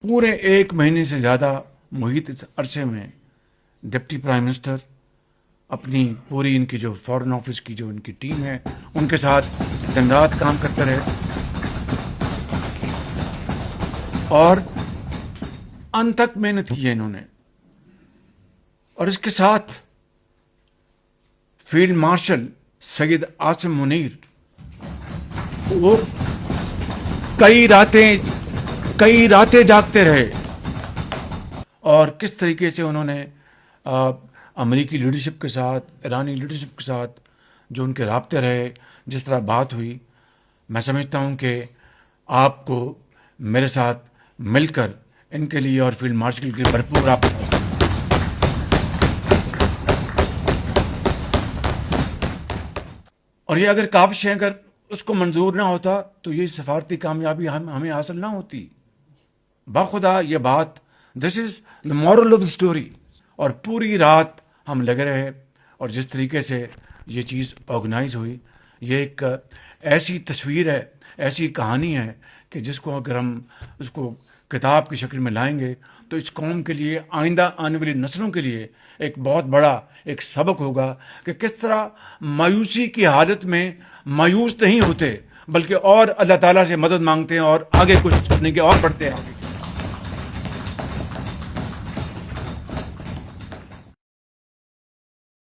پورے ایک مہینے سے زیادہ محیط اس عرصے میں ڈپٹی پرائم منسٹر اپنی پوری ان کی جو فارن آفس کی جو ان کی ٹیم ہے ان کے ساتھ دن رات کام کرتے رہے اور انت تک محنت کی ہے انہوں نے. اور اس کے ساتھ فیلڈ مارشل سید عاصم منیر وہ کئی راتیں جاگتے رہے اور کس طریقے سے انہوں نے امریکی لیڈرشپ کے ساتھ ایرانی لیڈرشپ کے ساتھ جو ان کے رابطے رہے, جس طرح بات ہوئی, میں سمجھتا ہوں کہ آپ کو میرے ساتھ مل کر ان کے لیے اور فیلڈ مارشل کے لیے بھرپور آپ اور یہ اگر کاوش ہے, اگر اس کو منظور نہ ہوتا تو یہ سفارتی کامیابی ہمیں حاصل نہ ہوتی. باخدا یہ بات, this is the moral of the story. اور پوری رات ہم لگے رہے اور جس طریقے سے یہ چیز آرگنائز ہوئی, یہ ایک ایسی تصویر ہے, ایسی کہانی ہے کہ جس کو اگر ہم اس کو کتاب کی شکل میں لائیں گے تو اس قوم کے لیے, آئندہ آنے والی نسلوں کے لیے ایک بہت بڑا ایک سبق ہوگا کہ کس طرح مایوسی کی حالت میں مایوس نہیں ہوتے بلکہ اور اللہ تعالیٰ سے مدد مانگتے ہیں اور آگے کچھ کرنے کے اور بڑھتے ہیں.